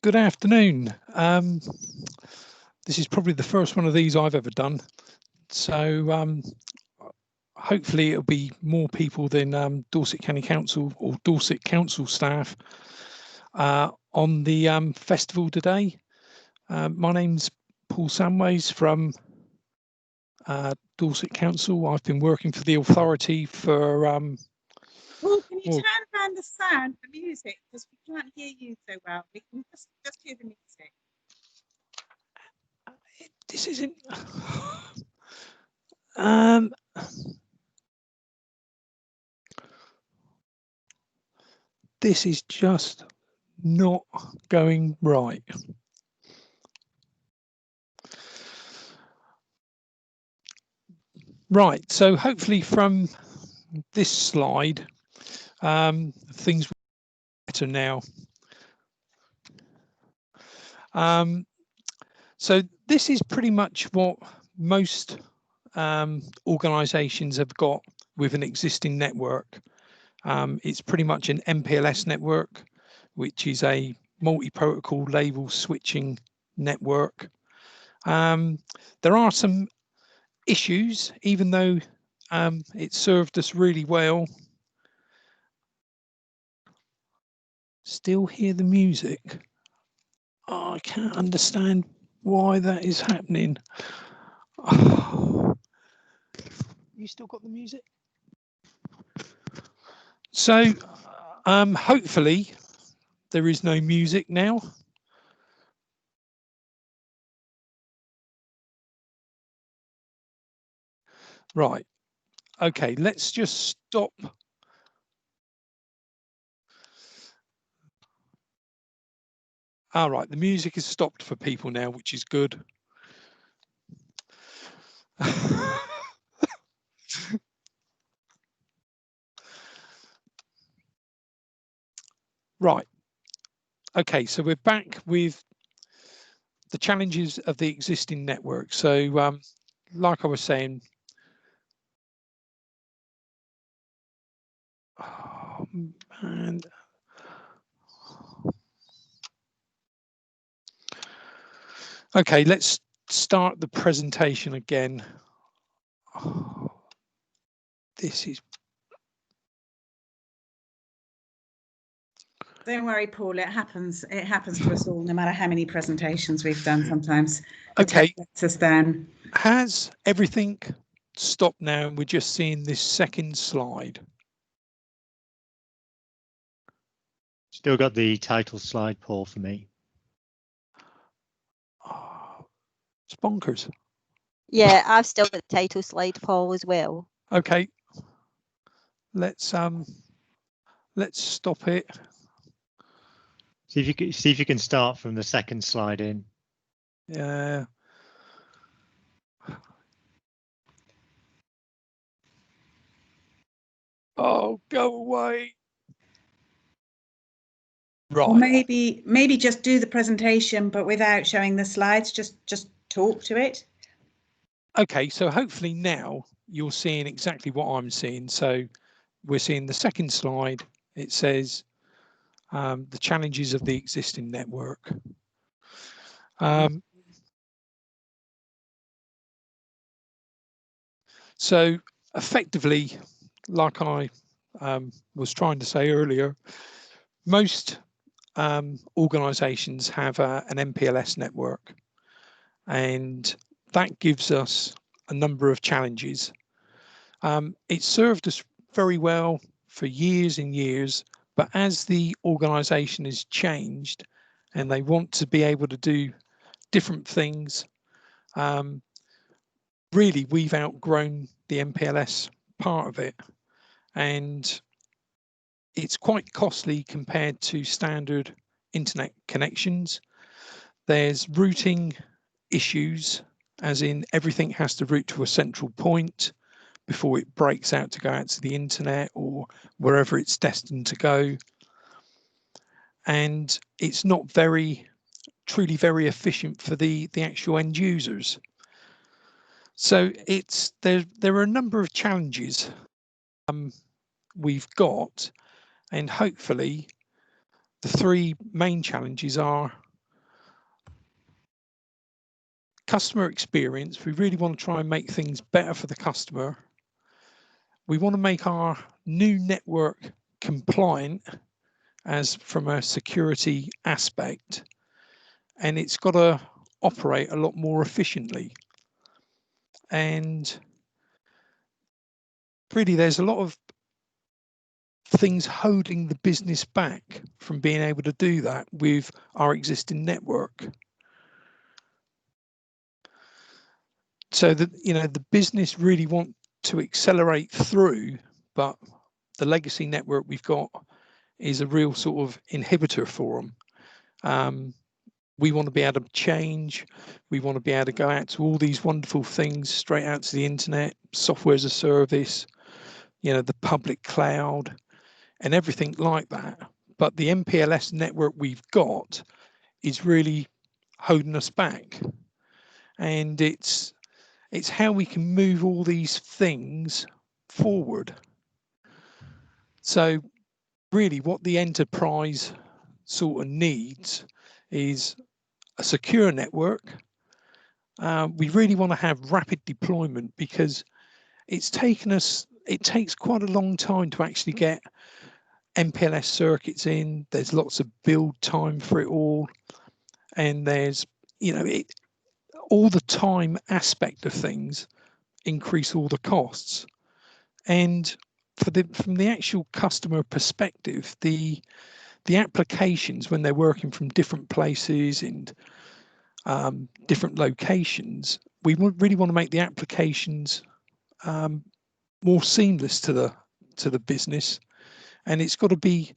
Good afternoon. This is probably the first one of these I've ever done. So hopefully it'll be more people than Dorset County Council or Dorset Council staff on the festival today. My name's Paul Samways from Dorset Council. I've been working for the authority for... Paul, can you turn around the sound, the music, because we can't hear you so well. We can just hear the music. This isn't... This is just not going right. Right, so hopefully from this slide, things will be better now. So this is pretty much what most organisations have got with an existing network. It's pretty much an MPLS network, which is a multi-protocol label switching network. There are some issues, even though it served us really well. Still hear the music. Oh, I can't understand why that is happening. Oh. You still got the music? So hopefully there is no music now. Right. Okay, let's just stop. All right, the music is stopped for people now, which is good. Right. Okay, so we're back with the challenges of the existing network. So like I was saying, oh, man. Okay, let's start the presentation again. Oh, this is... Don't worry, Paul, it happens to us all, no matter how many presentations we've done sometimes. Okay. Us then. Has everything stopped now and we're just seeing this second slide? Still got the title slide, Paul, for me. Oh, it's bonkers. Yeah, I've still got the title slide, Paul, as well. Okay. Let's stop it. See if you can start from the second slide in. Yeah. Oh, go away. Right. Or maybe just do the presentation, but without showing the slides. Just talk to it. Okay, so hopefully now you're seeing exactly what I'm seeing. So we're seeing the second slide. It says the challenges of the existing network. So effectively, like I was trying to say earlier, most organisations have an MPLS network, and that gives us a number of challenges. It served us very well for years and years, but as the organisation has changed and they want to be able to do different things, really we've outgrown the MPLS part of it, and it's quite costly compared to standard internet connections. There's routing issues, as in everything has to route to a central point before it breaks out to go out to the internet or wherever it's destined to go. And it's not truly very efficient for the actual end users. So there are a number of challenges we've got, and hopefully the three main challenges are customer experience, we really want to try and make things better for the customer. We want to make our new network compliant as from a security aspect, and it's got to operate a lot more efficiently. And really, there's a lot of things holding the business back from being able to do that with our existing network. So that, you know, the business really want to accelerate through, but the legacy network we've got is a real sort of inhibitor for them. We want to be able to change. We want to be able to go out to all these wonderful things straight out to the internet, software as a service, you know, the public cloud and everything like that. But the MPLS network we've got is really holding us back. And it's how we can move all these things forward. So really what the enterprise sort of needs is a secure network. We really want to have rapid deployment because it takes quite a long time to actually get MPLS circuits in. There's lots of build time for it all. And there's, you know, all the time aspect of things increase all the costs. And from the actual customer perspective, the applications, when they're working from different places and different locations, we really want to make the applications more seamless to the business, and it's got to be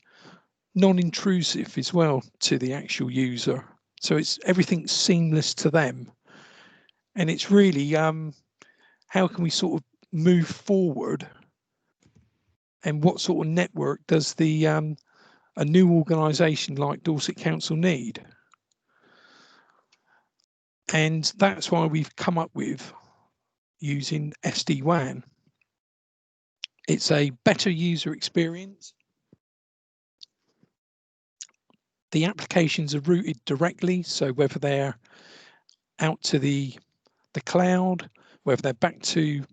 non-intrusive as well to the actual user. So it's everything seamless to them, and it's really how can we sort of move forward, and what sort of network does a new organisation like Dorset Council need? And that's why we've come up with using SD-WAN. It's a better user experience. The applications are routed directly, so whether they're out to the cloud, whether they're back to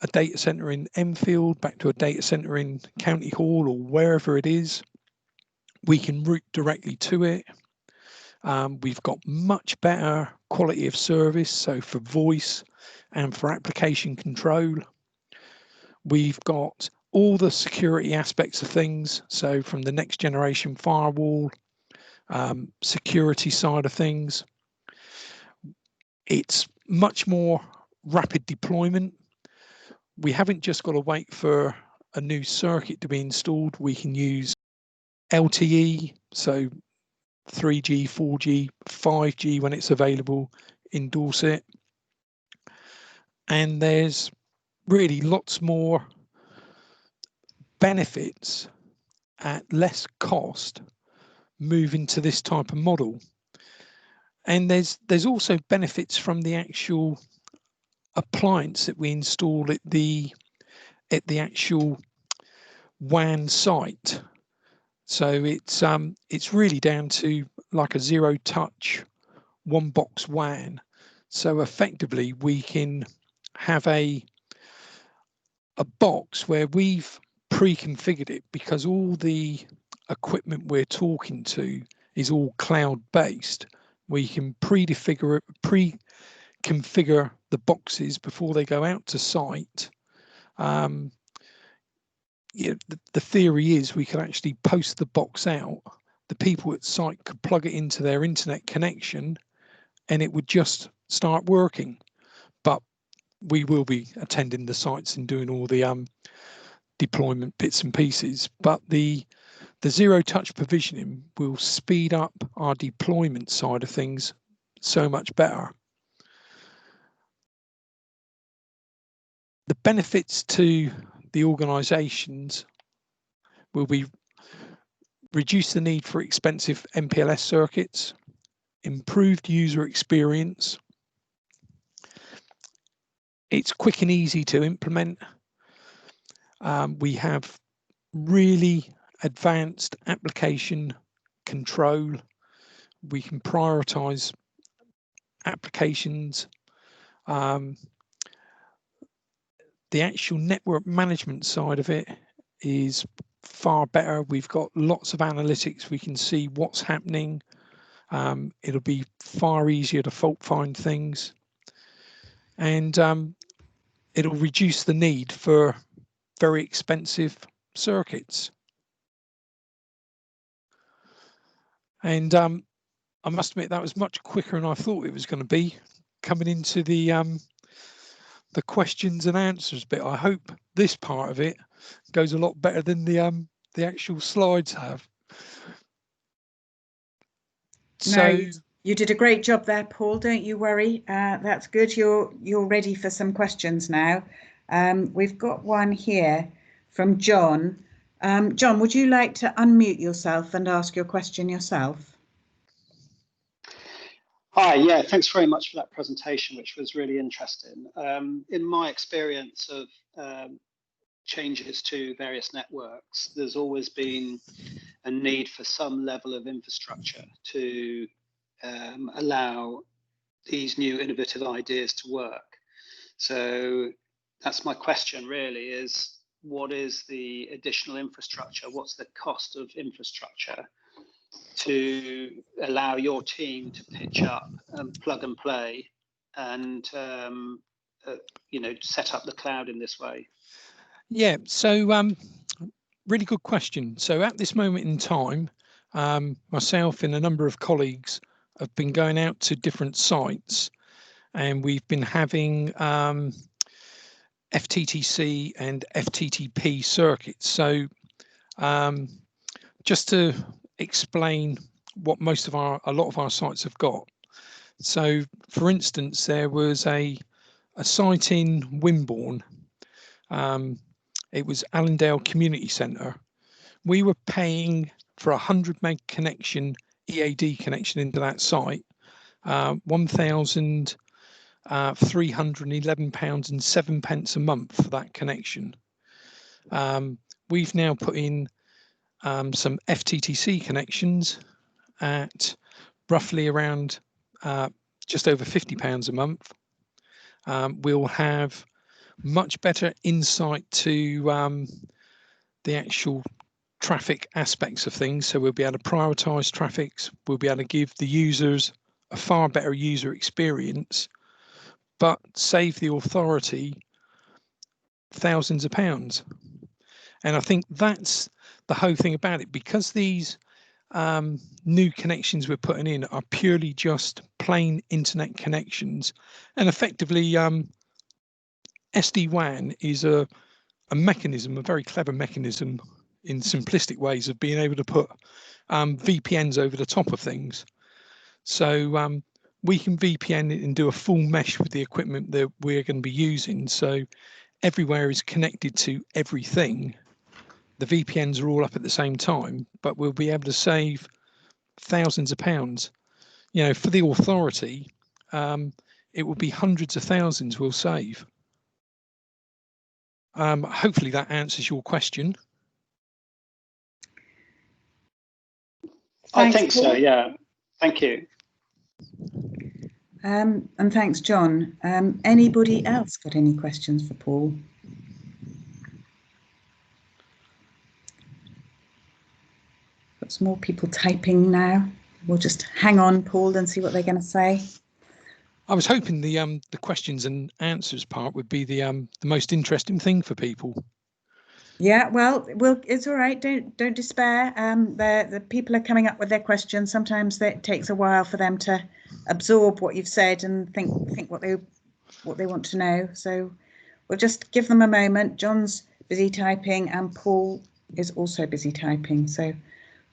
a data center in Enfield, back to a data center in County Hall, or wherever it is, we can route directly to it. We've got much better quality of service, so for voice and for application control. We've got all the security aspects of things, so from the next generation firewall, security side of things. It's much more rapid deployment. We haven't just got to wait for a new circuit to be installed. We can use LTE, so 3G, 4G, 5G when it's available in Dorset. And there's really lots more benefits at less cost moving to this type of model. And there's also benefits from the actual appliance that we install at the actual WAN site. So it's really down to like a zero touch one box WAN. So effectively we can have a box where we've pre-configured it, because all the equipment we're talking to is all cloud based. We can pre-configure the boxes before they go out to site. Yeah, the theory is we can actually post the box out. The people at site could plug it into their internet connection and it would just start working. But we will be attending the sites and doing all the deployment bits and pieces. But the zero touch provisioning will speed up our deployment side of things so much better. The benefits to the organisations will be reduce the need for expensive MPLS circuits, improved user experience. It's quick and easy to implement. We have really advanced application control. We can prioritise applications The actual network management side of it is far better. We've got lots of analytics. We can see what's happening. It'll be far easier to fault find things, and it'll reduce the need for very expensive circuits. And I must admit that was much quicker than I thought it was going to be, coming into the questions and answers bit. I hope this part of it goes a lot better than the actual slides have. So No, you did a great job there, Paul. Don't you worry. That's good. You're ready for some questions now. We've got one here from John. John, would you like to unmute yourself and ask your question yourself? Hi, yeah, thanks very much for that presentation, which was really interesting. In my experience of changes to various networks, there's always been a need for some level of infrastructure to allow these new innovative ideas to work. So that's my question really, is what is the additional infrastructure? What's the cost of infrastructure to allow your team to pitch up and plug and play and you know, set up the cloud in this way? yeah, so really good question. So at this moment in time, myself and a number of colleagues have been going out to different sites, and we've been having FTTC and FTTP circuits. So just to explain what a lot of our sites have got. So for instance, there was a site in Wimborne. It was Allendale Community Centre. We were paying for 100 meg connection, EAD connection into that site, £1,311.07 a month for that connection. We've now put in some FTTC connections at roughly around just over £50 a month. We'll have much better insight to the actual traffic aspects of things. So we'll be able to prioritize traffics. We'll be able to give the users a far better user experience, but save the authority thousands of pounds. And I think that's the whole thing about it, because these new connections we're putting in are purely just plain internet connections, and effectively SDWAN is a mechanism, a very clever mechanism in simplistic ways of being able to put VPNs over the top of things. So we can VPN it and do a full mesh with the equipment that we're going to be using. So everywhere is connected to everything. The VPNs are all up at the same time, but we'll be able to save thousands of pounds. You know, for the authority, it will be hundreds of thousands we'll save. Hopefully that answers your question. I think so, yeah. Thank you. And thanks, John. Anybody else got any questions for Paul? Got some more people typing now. We'll just hang on, Paul, and see what they're going to say. I was hoping the questions and answers part would be the most interesting thing for people. Yeah, well, it's all right. Don't despair. The people are coming up with their questions. Sometimes it takes a while for them to absorb what you've said and think what they want to know. So we'll just give them a moment. John's busy typing and Paul is also busy typing. So let's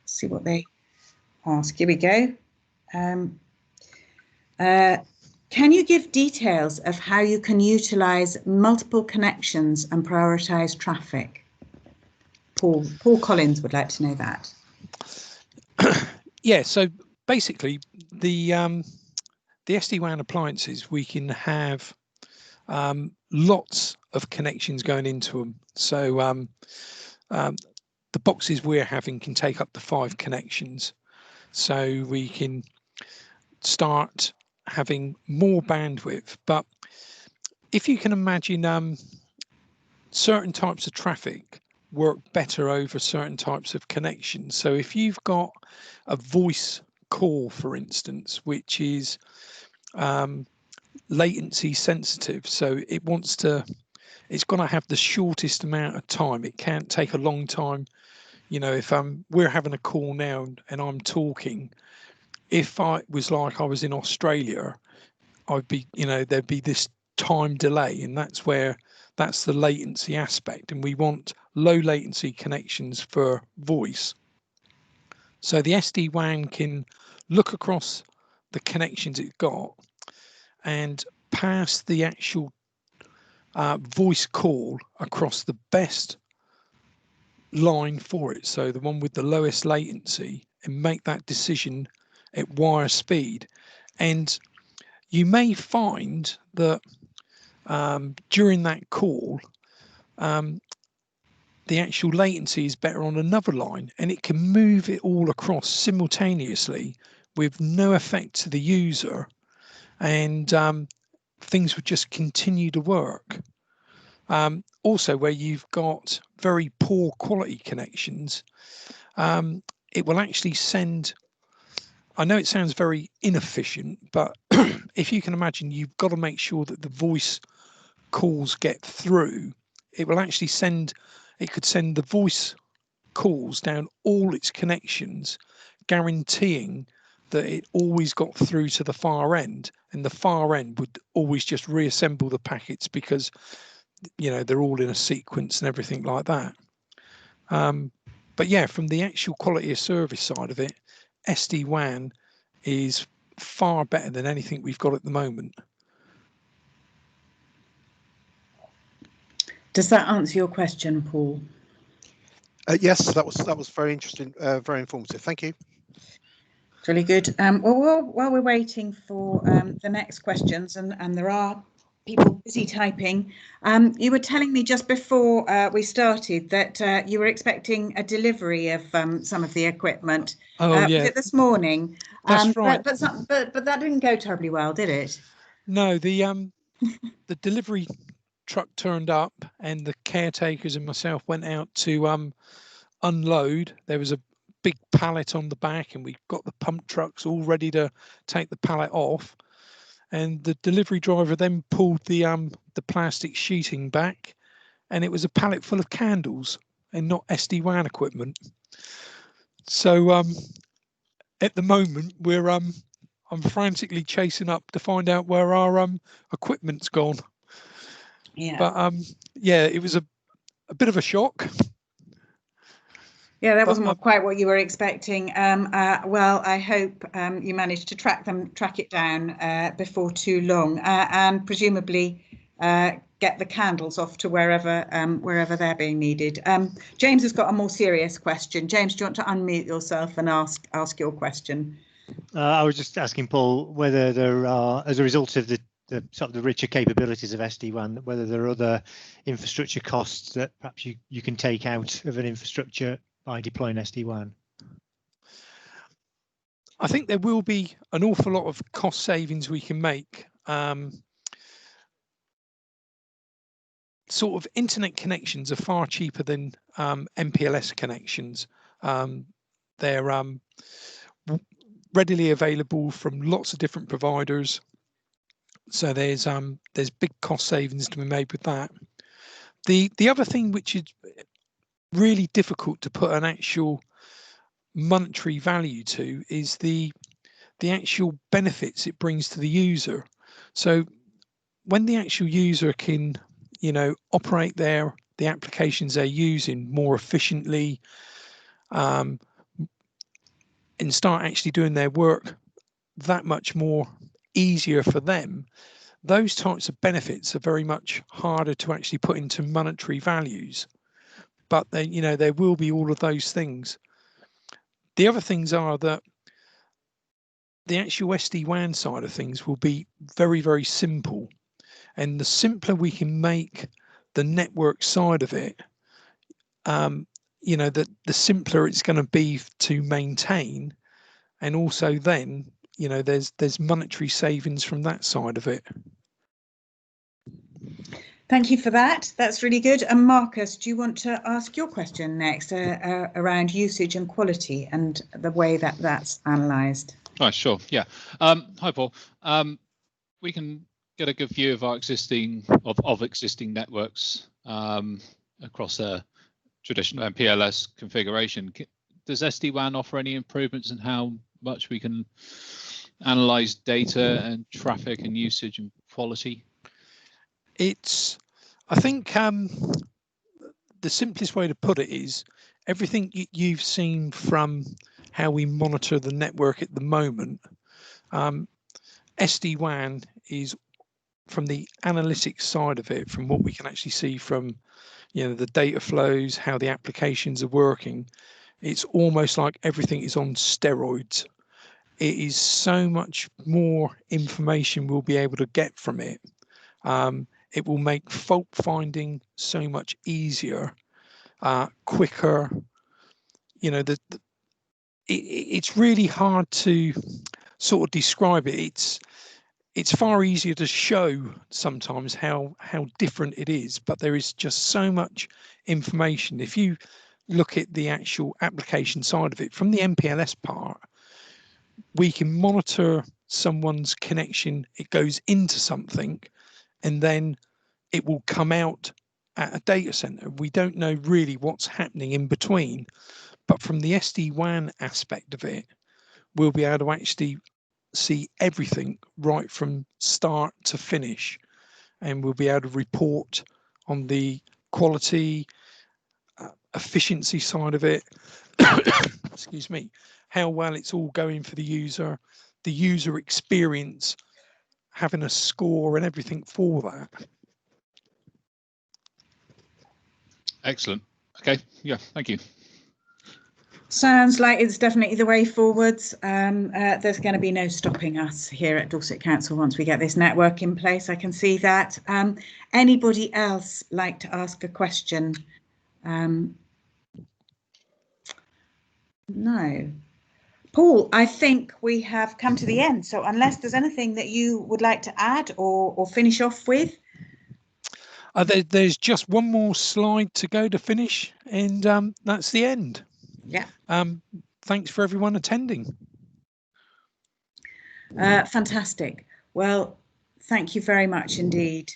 see what they ask. Here we go. Can you give details of how you can utilize multiple connections and prioritize traffic? Paul Collins would like to know that. Yeah, so basically the SD-WAN appliances, we can have lots of connections going into them. So the boxes we're having can take up to 5 connections. So we can start having more bandwidth. But if you can imagine, certain types of traffic work better over certain types of connections. So if you've got a voice call, for instance, which is latency sensitive, so it's going to have the shortest amount of time. It can't take a long time. You know, if we're having a call now and I'm talking, if I was like I was in Australia, I'd be, you know, there'd be this time delay, and that's the latency aspect, and we want low latency connections for voice. So the SD-WAN can look across the connections it's got and pass the actual voice call across the best line for it, so the one with the lowest latency, and make that decision at wire speed. And you may find that during that call, the actual latency is better on another line, and it can move it all across simultaneously with no effect to the user, and things would just continue to work. Also, where you've got very poor quality connections, it will actually send, I know it sounds very inefficient, but if you can imagine, you've got to make sure that the voice calls get through. It will actually it could send the voice calls down all its connections, guaranteeing that it always got through to the far end, and the far end would always just reassemble the packets because, you know, they're all in a sequence and everything like that. But yeah, from the actual quality of service side of it, SD-WAN is far better than anything we've got at the moment. Does that answer your question, Paul? Yes, that was very interesting, very informative. Thank you. Really good. Well, while we're waiting for the next questions, and there are people busy typing, you were telling me just before we started that you were expecting a delivery of some of the equipment. Oh, yeah. Was it this morning? That's right. But that didn't go terribly well, did it? No, the delivery truck turned up, and the caretakers and myself went out to unload. There was a big pallet on the back, and we've got the pump trucks all ready to take the pallet off. And the delivery driver then pulled the plastic sheeting back, and it was a pallet full of candles and not SD-WAN equipment. So at the moment I'm frantically chasing up to find out where our equipment's gone. Yeah. But yeah, it was a bit of a shock. Yeah, that wasn't quite what you were expecting. Well, I hope you managed to track it down before too long, and presumably get the candles off to wherever they're being needed. James has got a more serious question. James, do you want to unmute yourself and ask your question? I was just asking Paul whether there are, as a result of the sort of the richer capabilities of SD-WAN, whether there are other infrastructure costs that perhaps you can take out of an infrastructure by deploying SD-WAN. I think there will be an awful lot of cost savings we can make. Sort of internet connections are far cheaper than MPLS connections. They're readily available from lots of different providers. So there's big cost savings to be made with that. The other thing which is really difficult to put an actual monetary value to is the actual benefits it brings to the user. So when the actual user can, you know, operate the applications they're using more efficiently, and start actually doing their work that much more easier for them, those types of benefits are very much harder to actually put into monetary values. But they, you know, there will be all of those things. The other things are that the actual SD-WAN side of things will be very, very simple. And the simpler we can make the network side of it, you know, the simpler it's going to be to maintain. And also then you know, there's monetary savings from that side of it. Thank you for that. That's really good. And Marcus, do you want to ask your question next around usage and quality and the way that that's analysed? Oh, sure. Yeah. Hi, Paul. We can get a good view of our existing networks across a traditional MPLS configuration. Does SD-WAN offer any improvements in how much we can analyze data and traffic and usage and quality? I think the simplest way to put it is everything you've seen from how we monitor the network at the moment. SD-WAN is from the analytics side of it, from what we can actually see from, you know, the data flows, how the applications are working. It's almost like everything is on steroids. It is so much more information we'll be able to get from it. It will make fault finding so much easier, quicker. You know, it's really hard to sort of describe it. It's far easier to show sometimes how different it is, but there is just so much information. If you look at the actual application side of it, from the MPLS part, we can monitor someone's connection. It goes into something, and then it will come out at a data center. We don't know really what's happening in between, but from the SD-WAN aspect of it, we'll be able to actually see everything right from start to finish, and we'll be able to report on the quality, efficiency side of it, excuse me, how well it's all going for the user experience, having a score and everything for that. Excellent. Okay. Yeah. Thank you. Sounds like it's definitely the way forwards. There's going to be no stopping us here at Dorset Council once we get this network in place. I can see that. Anybody else like to ask a question? No. Paul, I think we have come to the end. So unless there's anything that you would like to add or finish off with. There's just one more slide to go to finish, and that's the end. Yeah. Thanks for everyone attending. Fantastic. Well, thank you very much indeed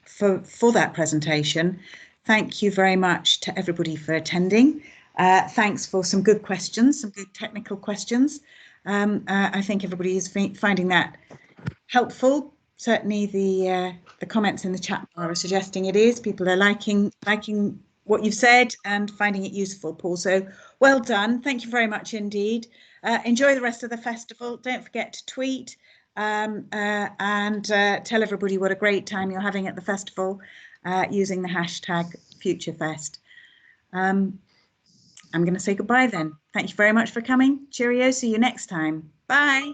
for that presentation. Thank you very much to everybody for attending. Thanks for some good questions, some good technical questions. I think everybody is finding that helpful. Certainly the comments in the chat bar are suggesting it is. People are liking what you've said and finding it useful, Paul. So well done. Thank you very much indeed. Enjoy the rest of the festival. Don't forget to tweet and tell everybody what a great time you're having at the festival using the hashtag Futurefest. I'm going to say goodbye then. Thank you very much for coming. Cheerio. See you next time. Bye.